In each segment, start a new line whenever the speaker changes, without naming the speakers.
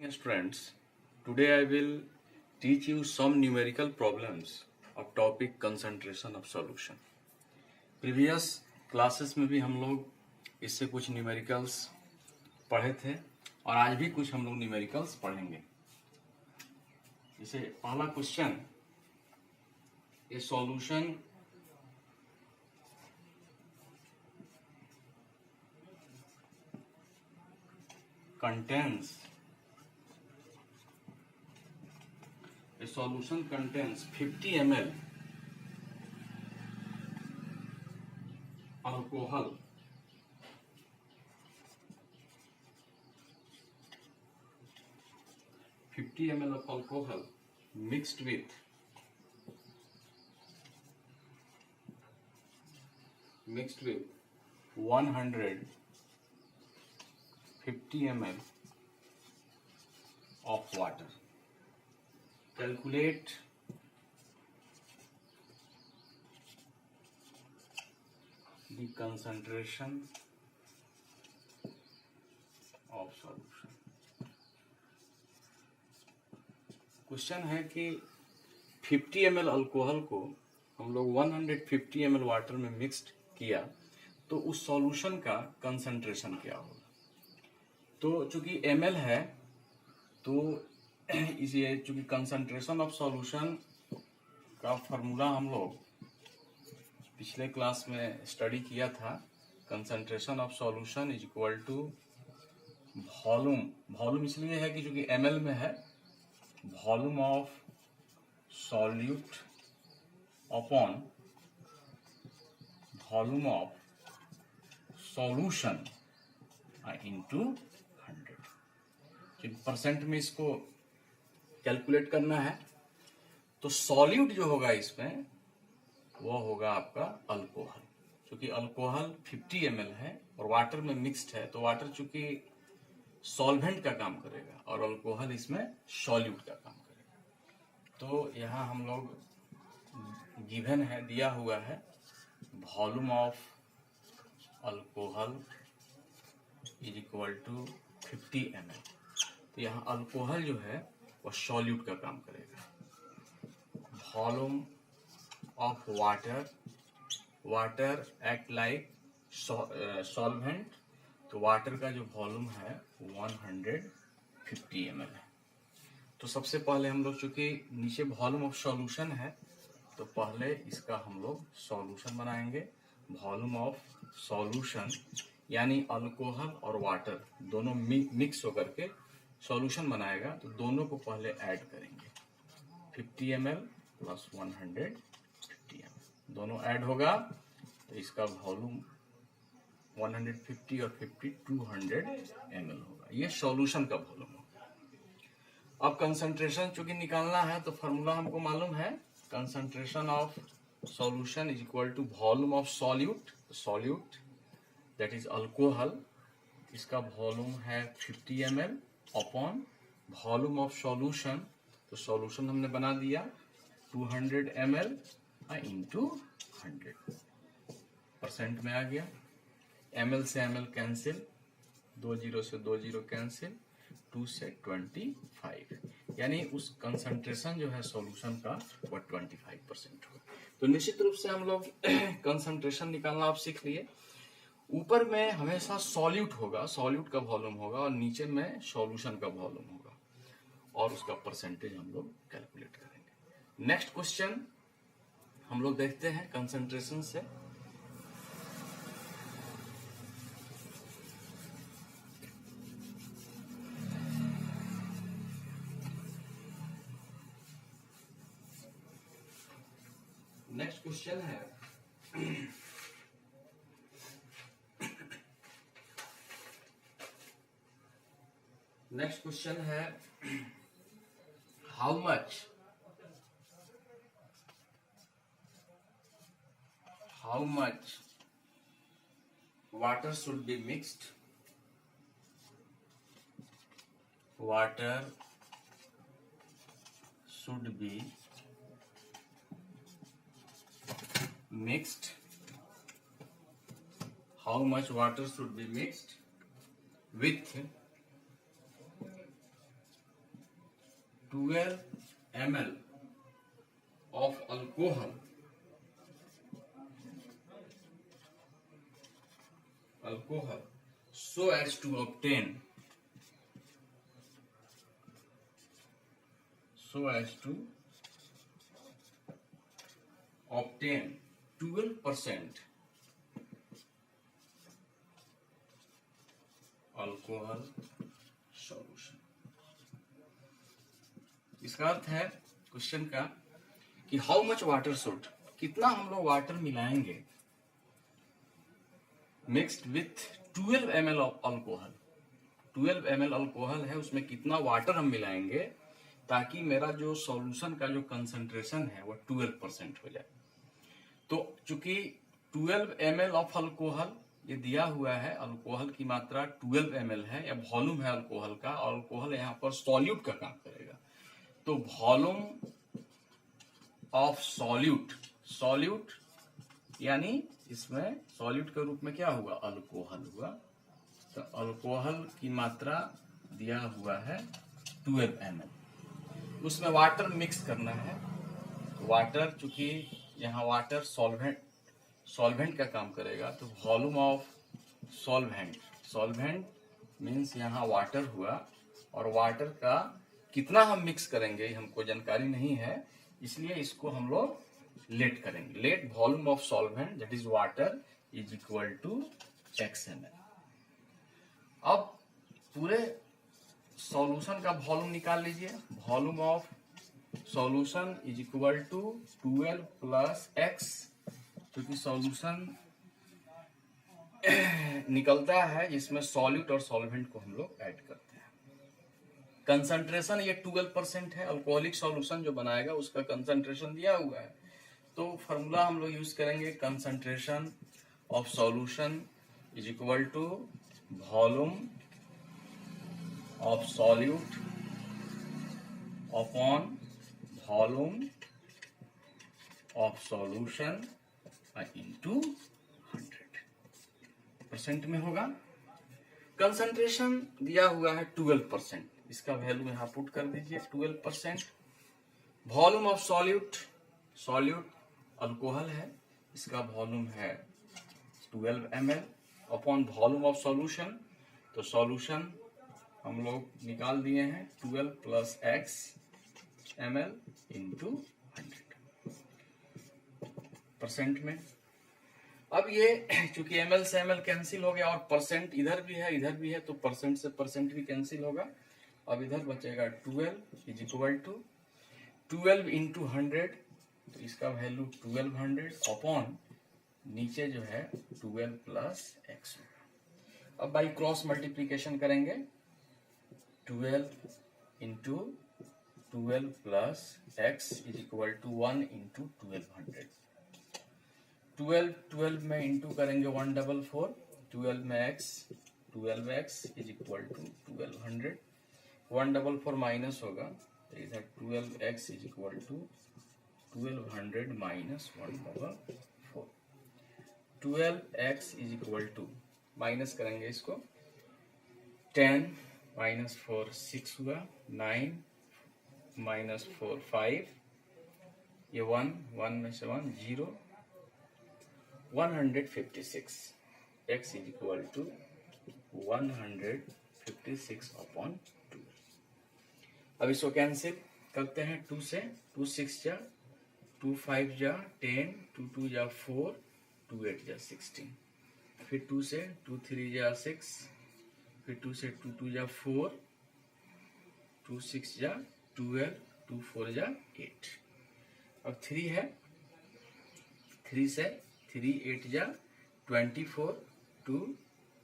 Students, today I will teach you some numerical problems of topic concentration of solution. Previous classes में भी हम लोग इससे कुछ न्यूमेरिकल्स पढ़े थे और आज भी कुछ हम लोग न्यूमेरिकल्स पढ़ेंगे. जैसे पहला question, A solution contains a solution contains 50 ml alcohol, 50 ml of alcohol mixed with 150 ml of water. Calculate the concentration of solution. Question है कि 50 ml अल्कोहल को हम लोग 150 ml वाटर में मिक्स्ड किया तो उस सॉल्यूशन का कंसंट्रेशन क्या होगा. तो चूंकि ml है तो इसे चूंकि कंसंट्रेशन ऑफ सॉल्यूशन का फॉर्मूला हम लोग पिछले क्लास में स्टडी किया था. Concentration of solution is equal to volume इसलिए है कि चूंकि ml में है, volume of solute upon volume of solution into 100. Percent में इसको कैलकुलेट करना है तो सॉल्यूट जो होगा इसमें वो होगा आपका अल्कोहल. क्योंकि अल्कोहल 50 ml है और वाटर में मिक्स्ड है तो वाटर चूंकि सॉल्वेंट का काम करेगा और अल्कोहल इसमें सॉल्यूट का काम करेगा. तो यहाँ हम लोग गिवन है, दिया हुआ है volume of alcohol is equal to 50 ml. तो यहाँ अल्कोहल जो है वो सॉल्यूट का काम करेगा. Volume of water act like solvent. तो वाटर का जो वॉल्यूम है 150 ml है. तो सबसे पहले हम लोग चूंकि नीचे वॉल्यूम ऑफ सॉल्यूशन है तो पहले इसका हम लोग सॉल्यूशन बनाएंगे. वॉल्यूम ऑफ सॉल्यूशन यानी अल्कोहल और वाटर दोनों मिक्स होकर के सॉल्यूशन बनाएगा तो दोनों को पहले ऐड करेंगे. 50 ml प्लस 150 ml दोनों ऐड होगा तो इसका वॉल्यूम 150 और 50 200 ml होगा. ये सॉल्यूशन का वॉल्यूम होगा. अब कंसंट्रेशन चूंकि निकालना है तो फॉर्मूला हमको मालूम है. Concentration of solution is equal to volume of solute that is alcohol. इसका वॉल्यूम है 50 ml upon volume of solution. तो सॉल्यूशन हमने बना दिया 200 ml इंटू 100. परसेंट में आ गया. ml से ml कैंसिल, 2 जीरो से 2 जीरो कैंसिल, 2 से 25 यानी उस कंसंट्रेशन जो है सॉल्यूशन का वो 25% होगा. तो निश्चित रूप से हम लोग कंसंट्रेशन निकालना आप सीख लिए. ऊपर में हमेशा सॉल्यूट होगा, सॉल्यूट का वॉल्यूम होगा और नीचे में सॉल्यूशन का वॉल्यूम होगा और उसका परसेंटेज हम लोग कैलकुलेट करेंगे. नेक्स्ट क्वेश्चन हम लोग देखते हैं कंसंट्रेशन से. नेक्स्ट क्वेश्चन है how much water should be mixed. Water should be mixed. How much water should be mixed with 12 ml of alcohol so as to obtain 12% alcohol solution. इसका अर्थ है question का कि हाउ मच वाटर शुड, कितना हम लोग water मिलाएंगे mixed with 12 ml of alcohol. 12 ml alcohol है, उसमें कितना वाटर हम मिलाएंगे ताकि मेरा जो सॉल्यूशन का जो कंसंट्रेशन है वो 12% हो जाए। तो चूंकि 12 ml ऑफ अल्कोहल ये दिया हुआ है, अल्कोहल की मात्रा 12 ml है या वॉल्यूम है अल्कोहल का, और अल्कोहल यहाँ पर सॉल्यूट का काम करेगा। तो वॉल्यूम ऑफ सॉल्यूट यानी इसमें सॉल्यूट के रूप में क्या हुआ, अल्कोहल हुआ। तो अल्कोहल की मात्रा दिया हुआ है 12 ml, उसमें वाटर मिक्स करना है। वाटर चूंकि यहाँ वाटर सॉल्वेंट का काम करेगा, तो वॉल्यूम ऑफ सॉल्वेंट मीन्स यहाँ वाटर हुआ, और वाटर का कितना हम मिक्स करेंगे हमको जानकारी नहीं है, इसलिए इसको हम लोग लेट करेंगे। Let volume of solvent that is water is equal to XmL। अब पूरे सॉल्यूशन का वॉल्यूम निकाल लीजिए। Volume of solution is equal to 12 plus x, क्योंकि सॉल्यूशन निकलता है जिसमें सॉल्यूट और सॉल्वेंट को हम लोग ऐड करते हैं। कंसंट्रेशन ये 12% है, अल्कोहलिक सॉल्यूशन जो बनाएगा उसका कंसंट्रेशन दिया हुआ है। तो फॉर्मूला हम लोग यूज करेंगे, concentration of solution is equal to volume of solute upon volume of solution into 100% में होगा। कंसंट्रेशन दिया हुआ है 12%, इसका वैल्यू यहाँ पुट कर दीजिए 12%। वॉल्यूम ऑफ सॉल्यूट अल्कोहल है, इसका वॉल्यूम है 12 ml upon volume of solution. तो सॉल्यूशन हम लोग निकाल दिए हैं 12 प्लस x ml इंटू 100% में। अब ये चूंकि ml से ml कैंसिल हो गया और परसेंट इधर भी है तो परसेंट से परसेंट भी कैंसिल होगा। अब इधर बचेगा 12 इज इक्वल टू 12 इंटू 100, तो इसका वैल्यू 1200 अपॉन नीचे जो है 12 प्लस x होगा। अब बाई क्रॉस मल्टीप्लीकेशन करेंगे, 12 into 12 plus x is equal to 1 into 1200। 12 में इंटू करेंगे 144, 12 में x, 12x is equal to 1200। 144 minus होगा, तो इधर 12x is equal to 1200 minus 144। 12x is equal to, minus करेंगे इसको, 10 माइनस 4 6 हुआ, 9 माइनस 4 5, ये 1 में से 1 0, 156। x is equal to 156 upon 2। अब इसको कैंसिल करते हैं 2 से, 2 6 जा, 2 5 जा 10, 2 2 जा 4, 2 8 जा 16, फिर 2 से 2 3 जा 6, फिर 2 से 2 2 जा 4, 2 6 जा 12, 2 4 जा 8। अब 3 है, 3 से 3 8 जा 24, 2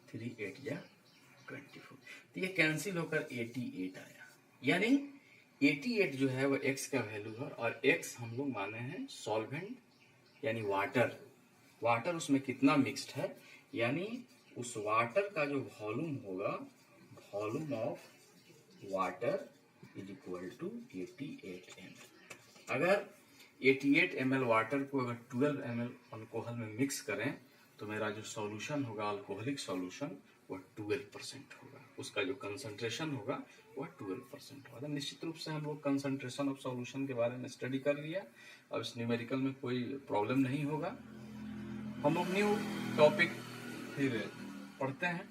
3 8 जा 24, तो ये कैंसिल होकर 88 आया। यानी 88 जो है वो x का वैल्यू है, और x हम लोग माने हैं सॉल्वेंट यानी वाटर उसमें कितना मिक्स्ड है, यानी उस वाटर का जो वॉल्यूम होगा, volume of water is equal to 88 ml। अगर 88 ml वाटर को अगर 12 ml अल्कोहल में मिक्स करें तो मेरा जो सॉल्यूशन होगा अल्कोहलिक सॉल्यूशन वह 12% होगा, उसका जो कंसंट्रेशन होगा वह 12% होगा। निश्चित रूप से हम लोग कंसंट्रेशन ऑफ सॉल्यूशन के बारे में स्टडी कर लिया। अब इस न्यूमेरिकल में कोई प्रॉब्लम नहीं होगा। हम लोग न्यू टॉपिक फिर पढ़ते हैं।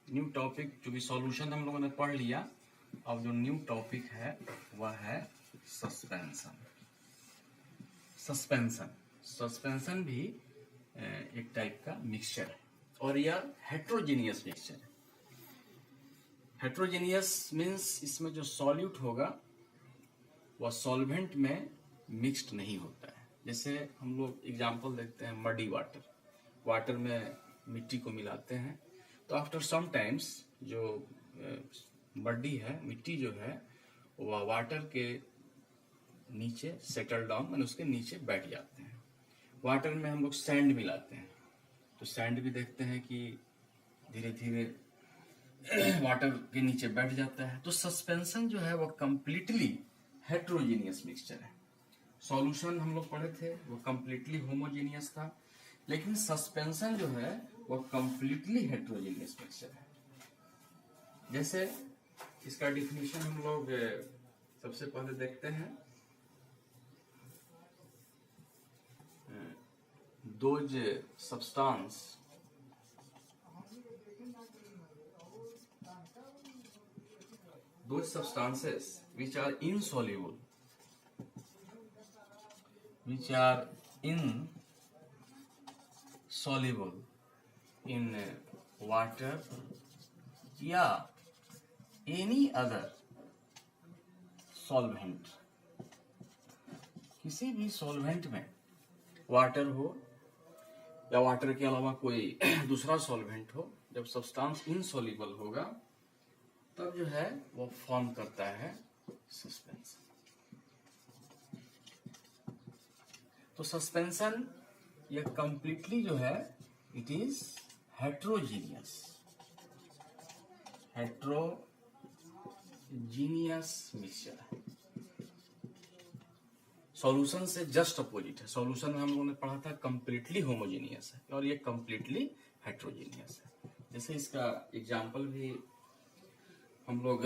न्यू टॉपिक, चूंकि सॉल्यूशन हम लोगों ने पढ़ लिया, अब जो न्यू टॉपिक है वह है सस्पेंशन। सस्पेंशन भी एक टाइप का मिक्सचर है और यह हेट्रोजीनियस मिक्सचर है। हेट्रोजीनियस मीन्स इसमें जो सॉल्यूट होगा वह सॉल्वेंट में मिक्स्ड नहीं होता है। जैसे हम लोग एग्जांपल देखते हैं मडी वाटर में मिट्टी को मिलाते हैं, तो आफ्टर सम टाइम्स जो मड्डी है, मिट्टी जो है, वह वाटर के नीचे सेटल डाउन, मैंने उसके नीचे बैठ जाते हैं। वाटर में हम लोग सैंड मिलाते हैं, तो सैंड भी देखते हैं कि धीरे धीरे वाटर के नीचे बैठ जाता है। तो सस्पेंशन जो है वह कंप्लीटली हेट्रोजीनियस मिक्सचर है। सॉल्यूशन हम लोग पढ़े थे वो कंप्लीटली होमोजीनियस था, लेकिन सस्पेंशन जो है वो कंप्लीटली हेट्रोजीनियस मिक्सचर है। जैसे इसका डिफिनीशन हम लोग सबसे पहले देखते हैं। Those substances which are insoluble in water या any other solvent, किसी भी सॉल्वेंट में वाटर हो या वाटर के अलावा कोई दूसरा सॉल्वेंट हो, जब सब्सटेंस इनसॉल्युबल होगा तब जो है वो फॉर्म करता है सस्पेंशन। तो सस्पेंशन ये कंप्लीटली जो है इट इज हेट्रोजीनियस मिक्सचर है। सॉल्यूशन से जस्ट अपोजिट है। सॉल्यूशन में हम लोगों ने पढ़ा था कंप्लीटली होमोजीनियस है और ये कंप्लीटली हेट्रोजीनियस है। जैसे इसका एग्जांपल भी हम लोग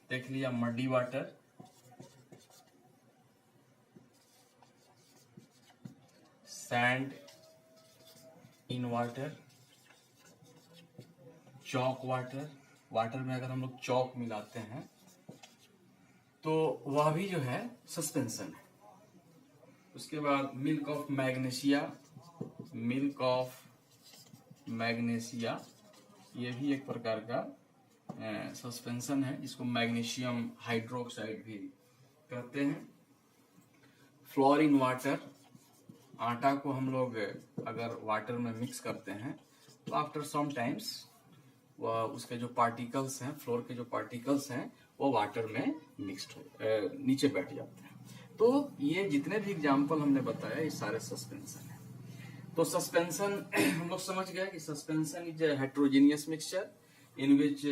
देख लिया, muddy water, sand in water, chalk water में अगर हम लोग चॉक मिलाते हैं तो वह भी जो है सस्पेंशन है। उसके बाद मिल्क ऑफ मैग्नीशिया, ये भी एक प्रकार का सस्पेंशन है, जिसको मैग्नीशियम हाइड्रोक्साइड भी कहते हैं। फ्लोर इन वाटर, आटा को हम लोग अगर वाटर में मिक्स करते हैं तो आफ्टर सम टाइम्स वह उसके जो पार्टिकल्स हैं, फ्लोर के जो पार्टिकल्स हैं, वो वाटर में मिक्स्ड हो नीचे बैठ जाते हैं। तो ये जितने भी एग्जाम्पल हमने बताया ये सारे सस्पेंशन है। तो सस्पेंशन हम लोग समझ गए कि suspension is a heterogeneous mixture in which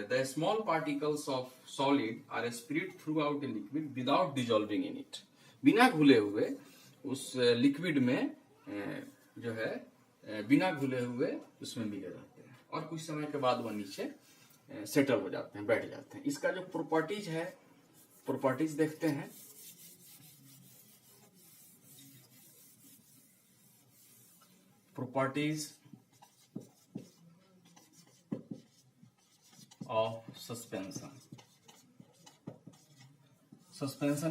the small particles of solid are spread throughout a liquid without dissolving in it। बिना घुले हुए उस लिक्विड में जो है बिना घुले हुए उसमें मिले रहते हैं और कुछ समय के बाद वह नीचे सेटल हो जाते हैं, बैठ जाते हैं। इसका जो प्रॉपर्टीज है, प्रॉपर्टीज देखते हैं। प्रॉपर्टीज ऑफ सस्पेंशन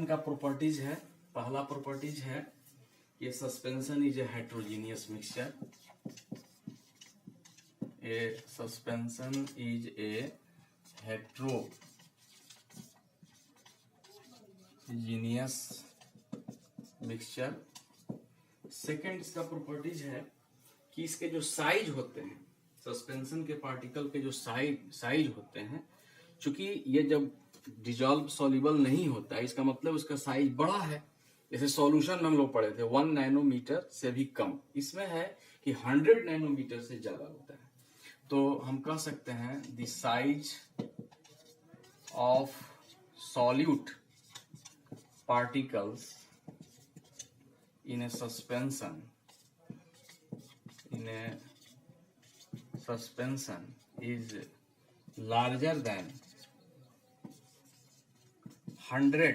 का प्रॉपर्टीज है। पहला प्रॉपर्टीज है ये suspension is a heterogeneous mixture. A suspension is a heterogeneous mixture. Second इसका प्रॉपर्टीज है कि इसके जो साइज होते हैं, सस्पेंशन के पार्टिकल के जो साइज होते हैं, चूंकि ये जब डिजॉल्व सॉल्युबल नहीं होता है, इसका मतलब उसका साइज बड़ा है। जैसे सॉल्यूशन में हम लोग पढ़े थे 1 नैनोमीटर से भी कम। इसमें है कि कि 100 नैनोमीटर से ज्यादा होता है। तो हम कह सकते हैं the size of solute particles in a suspension is larger than 100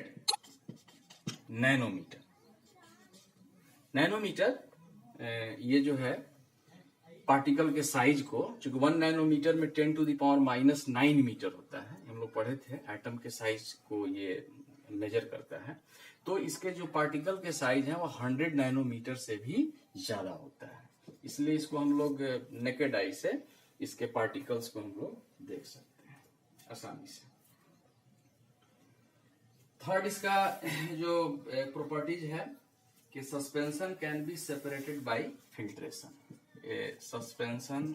nanometer. Nanometer ये जो है पार्टिकल के साइज को, चूंकि 1 नैनोमीटर में 10 टू द पावर -9 मीटर होता है, हम लोग पढ़े थे, एटम के साइज को ये मेजर करता है। तो इसके जो पार्टिकल के साइज है वो 100 नैनोमीटर से भी ज्यादा होता है, इसलिए इसको हम लोग नेकेड आई से इसके पार्टिकल्स को हम लोग देख सकते हैं आसानी से। थर्ड इसका जो प्रॉपर्टीज है कि suspension can be separated by filtration. Suspension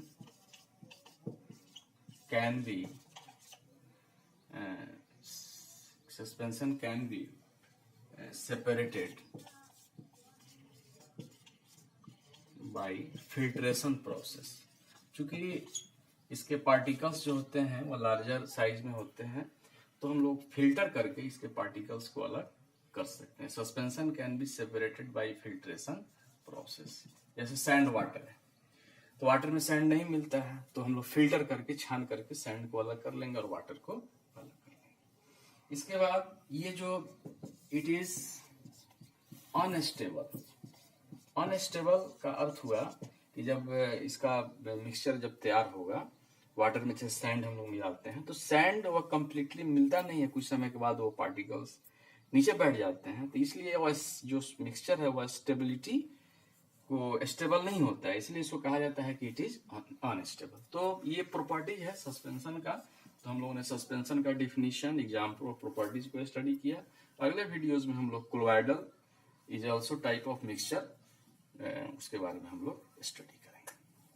can be separated by filtration process। चूंकि इसके पार्टिकल्स जो होते हैं वो लार्जर साइज में होते हैं, तो हम लोग फिल्टर करके इसके पार्टिकल्स को अलग कर सकते हैं। Suspension can be separated by filtration process. जैसे सैंड वाटर है, तो वाटर में सैंड नहीं मिलता है, तो हम लोग फिल्टर करके, छान करके सैंड को अलग कर लेंगे और वाटर को अलग कर लेंगे। इसके बाद ये जो इट इज अनस्टेबल। अनस्टेबल का अर्थ हुआ कि जब इसका मिक्सचर जब तैयार होगा, वाटर में जैसे सैंड हम लोग मिलाते हैं, तो सैंड वो कंप्लीटली मिलता नहीं है, कुछ समय के बाद वो पार्टिकल्स नीचे बैठ जाते हैं, तो इसलिए वह जो मिक्सचर है वह स्टेबिलिटी को स्टेबल नहीं होता है, इसलिए इसको कहा जाता है कि इट इज अनस्टेबल। तो ये प्रॉपर्टीज है सस्पेंशन का। तो हम लोगों ने सस्पेंशन का डिफिनीशन, एग्जाम्पल और प्रॉपर्टीज को स्टडी किया। अगले वीडियोज में हम लोग colloidal is also type of mixture, उसके बारे में हम लोग स्टडी करेंगे।